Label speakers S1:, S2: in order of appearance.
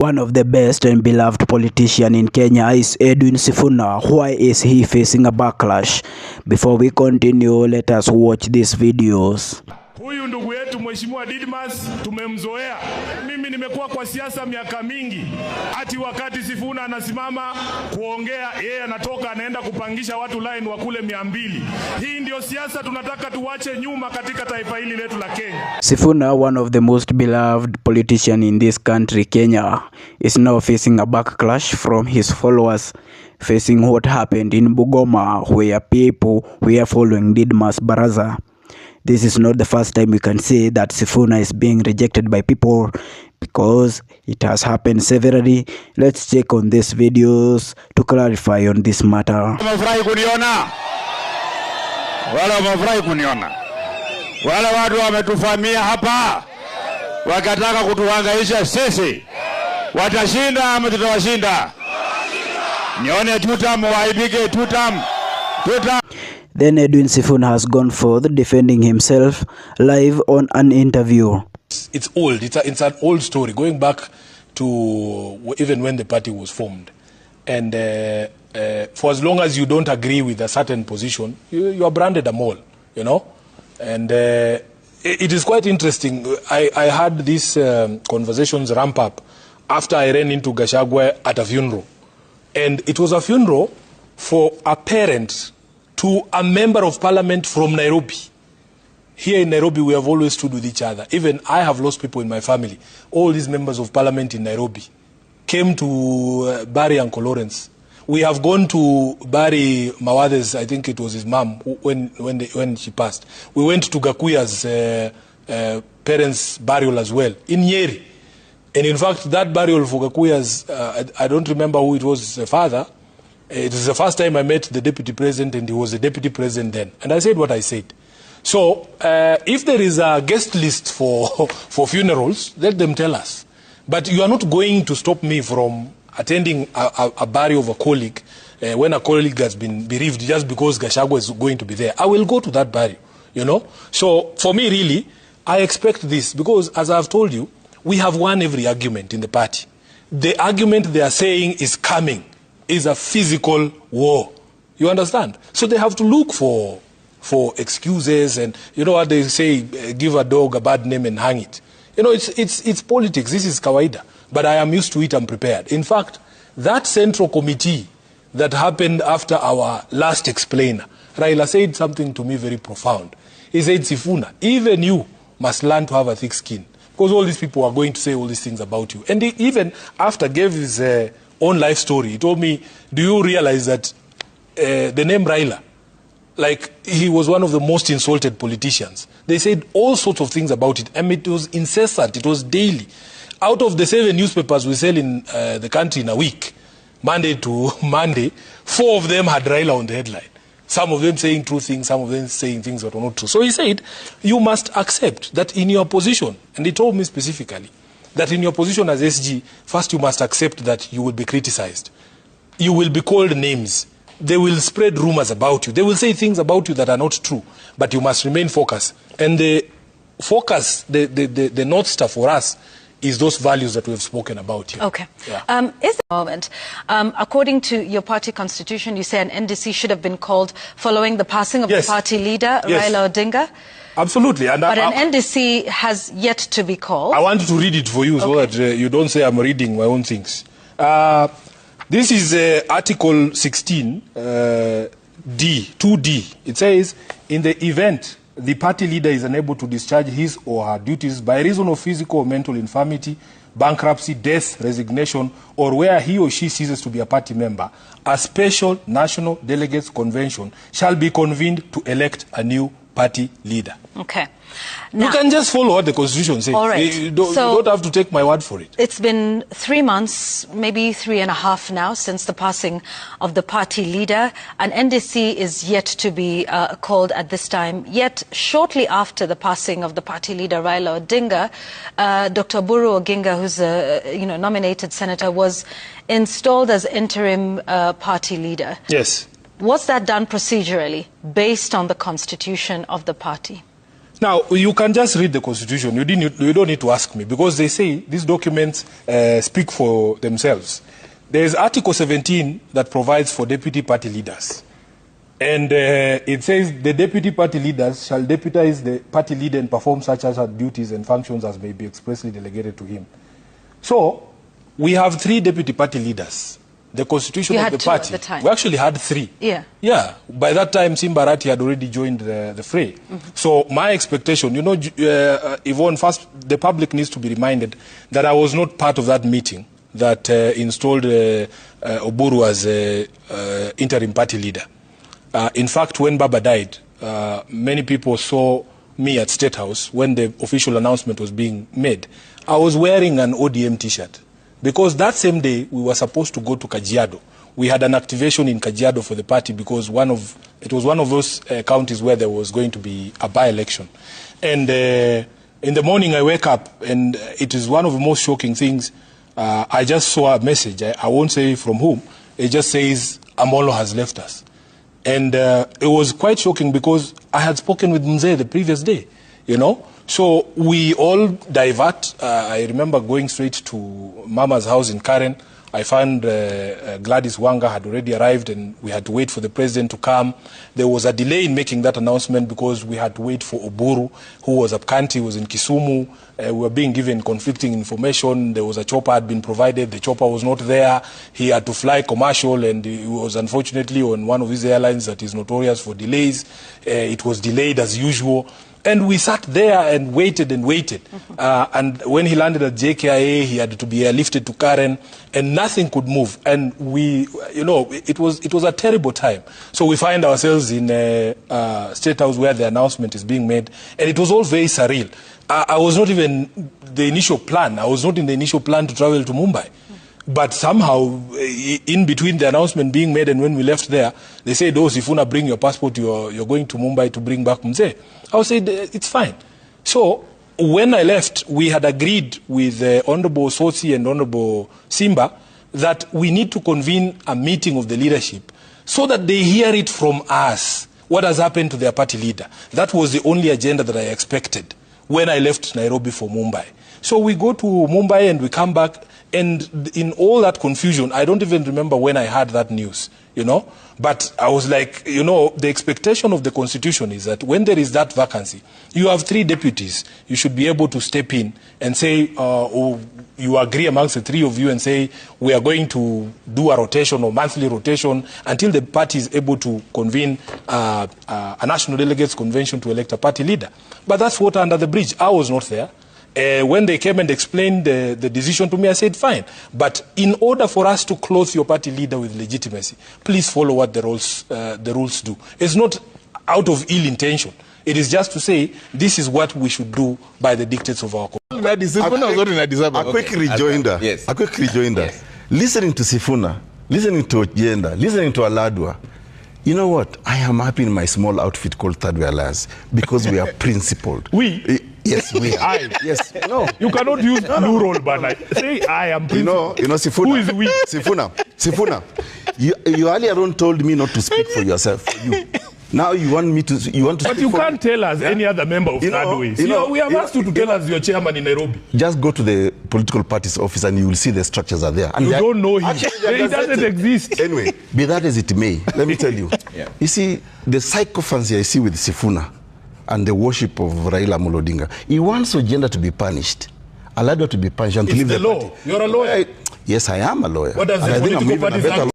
S1: One of the best and beloved politician in Kenya is SIFUNA. Why is he facing a backlash? Before we continue, let us watch these videos.
S2: Huyu ndugu yetu Mheshimiwa Didmus tumemzoea. Mimi nimekuwa kwa siasa miaka mingi. Ati wakati SIFUNA anasimama kuongea, yeye anatoka anaenda kupangisha watu line wa kule 200. Hii ndio siasa tunataka tuwache nyuma katika taifa hili letu la Kenya.
S1: SIFUNA, one of the most beloved politician in this country, Kenya, is now facing a backlash from his followers, facing what happened in Bungoma, where people were following Didmus Barasa. This is not the first time we can say that SIFUNA is being rejected by people, because it has happened severally. Let's check on these videos to clarify on this matter.
S3: Wale watu wametufamia hapa wakataka kutuhangaisha sisi, watashinda ama tutawashinda? Nione tutam waibike tutam.
S1: Then SIFUNA has gone forth defending himself live on an interview.
S4: It's old. It's an old story going back to even when the party was formed. And for as long as you don't agree with a certain position, you are branded a mole, you know. And it is quite interesting. I had these conversations ramp up after I ran into Gachagua at a funeral. And it was a funeral for a parent to a member of parliament from Nairobi. Here in Nairobi, we have always stood with each other. Even I have lost people in my family. All these members of parliament in Nairobi came to bury Uncle Lawrence. We have gone to bury Mawade's, I think it was his mom, when she passed. We went to Gakuya's parents' burial as well, in Nyeri. And in fact, that burial for Gakuya's, I don't remember who it was, his father. It was the first time I met the deputy president, and he was the deputy president then. And I said what I said. So, if there is a guest list for funerals, let them tell us. But you are not going to stop me from attending a burial of a colleague when a colleague has been bereaved just because Gachagua is going to be there. I will go to that burial, you know. So, for me, really, I expect this because, as I've told you, we have won every argument in the party. The argument they are saying is coming is a physical war. You understand? So they have to look for excuses, and you know what they say, give a dog a bad name and hang it. You know, it's politics. This is kawaida. But I am used to it and prepared. In fact, that central committee that happened after our last explainer, Raila said something to me very profound. He said, SIFUNA, even you must learn to have a thick skin, because all these people are going to say all these things about you. And he, even after gave his own life story, he told me, do you realize that the name Raila, like, he was one of the most insulted politicians. They said all sorts of things about it. I mean, it was incessant. It was daily. Out of the 7 newspapers we sell in the country in a week, Monday to Monday, 4 of them had Raila on the headline. Some of them saying true things, some of them saying things that were not true. So he said, you must accept that in your position, and he told me specifically, that in your position as SG, first you must accept that you will be criticized. You will be called names. They will spread rumors about you. They will say things about you that are not true. But you must remain focused. And the focus, the North Star for us, is those values that we have spoken about here.
S5: Okay.
S4: Yeah.
S5: Is the moment, according to your party constitution, you say an NDC should have been called following the passing of the party leader, Raila Odinga?
S4: Absolutely. And
S5: but an NDC has yet to be called.
S4: I want to read it for you so that you don't say I'm reading my own things. This is Article 16, D, 2D. It says, in the event the party leader is unable to discharge his or her duties by reason of physical or mental infirmity, bankruptcy, death, resignation, or where he or she ceases to be a party member, a special national delegates convention shall be convened to elect a new party leader.
S5: Okay.
S4: Now, you can just follow what the Constitution says.
S5: All right.
S4: You don't have to take my word for it.
S5: It's been 3 months, maybe 3.5 now, since the passing of the party leader. An NDC is yet to be called at this time. Yet, shortly after the passing of the party leader, Raila Odinga, Dr. Buru Oginga, who's a nominated senator, was installed as interim party leader.
S4: Yes.
S5: Was that done procedurally, based on the constitution of the party?
S4: Now, you can just read the Constitution. You don't need to ask me, because they say these documents speak for themselves. There is Article 17 that provides for deputy party leaders. And it says the deputy party leaders shall deputize the party leader and perform such duties and functions as may be expressly delegated to him. So, we have 3 deputy party leaders. The constitution of the party, we actually had 3. Yeah. Yeah. By that time, Simbarati had already joined the fray. So my expectation, you know, Yvonne, first, the public needs to be reminded that I was not part of that meeting that installed Oburu as interim party leader. In fact, when Baba died, many people saw me at State House when the official announcement was being made. I was wearing an ODM t-shirt. Because that same day, we were supposed to go to Kajiado. We had an activation in Kajiado for the party because it was one of those counties where there was going to be a by-election. And in the morning, I wake up, and it is one of the most shocking things. I just saw a message. I won't say from whom. It just says, Amolo has left us. And it was quite shocking because I had spoken with Mzee the previous day, you know. So we all divert. I remember going straight to Mama's house in Karen. I found Gladys Wanga had already arrived, and we had to wait for the president to come. There was a delay in making that announcement because we had to wait for Oburu, who was up country, was in Kisumu. We were being given conflicting information. There was a chopper had been provided. The chopper was not there. He had to fly commercial, and he was unfortunately on one of these airlines that is notorious for delays. It was delayed as usual. And we sat there and waited and waited. And when he landed at JKIA, he had to be airlifted to Karen, and nothing could move. And we, you know, it was a terrible time. So we find ourselves in State House where the announcement is being made, and it was all very surreal. I was not even the initial plan. I was not in the initial plan to travel to Mumbai. But somehow, in between the announcement being made and when we left there, they said, oh, SIFUNA, bring your passport, you're going to Mumbai to bring back Mzee. I said, it's fine. So, when I left, we had agreed with Honorable Sosi and Honorable Simba that we need to convene a meeting of the leadership so that they hear it from us, what has happened to their party leader. That was the only agenda that I expected when I left Nairobi for Mumbai. So we go to Mumbai and we come back, and in all that confusion, I don't even remember when I heard that news, you know. But I was like, you know, the expectation of the Constitution is that when there is that vacancy, you have 3 deputies. You should be able to step in and say, you agree amongst the 3 of you and say, we are going to do a rotation or monthly rotation until the party is able to convene a national delegates convention to elect a party leader. But that's water under the bridge. I was not there. When they came and explained the decision to me, I said, fine. But in order for us to clothe your party leader with legitimacy, please follow what the rules do. It's not out of ill intention. It is just to say, this is what we should do by the dictates of our community.
S6: A quick rejoinder. Yes. A quick rejoinder. Yes. Listening to SIFUNA, listening to Ojenda, listening to Aladwa, you know what? I am happy in my small outfit called Third Way Alliance because we are principled.
S2: We?
S6: Yes, we are.
S2: Yes. No. You cannot use plural, but like, say I am principled.
S6: You know, SIFUNA.
S2: Who is we?
S6: SIFUNA. You earlier on told me not to speak for yourself. Now you want me to
S2: But you can't tell us any other member of Third Way. We have asked you to tell us your chairman in Nairobi.
S6: Just go to the political party's office and you will see the structures are there. And
S2: you don't know him. He doesn't exist.
S6: Anyway, be that as it may, let me tell you. You see, the psychophancy I see with SIFUNA and the worship of Raila Amolo Odinga, he wants Ojenda to be punished, Aladwa to be punished, and to leave the law.
S2: Party. You're a lawyer.
S6: Yes, I am a lawyer.
S2: What does the political party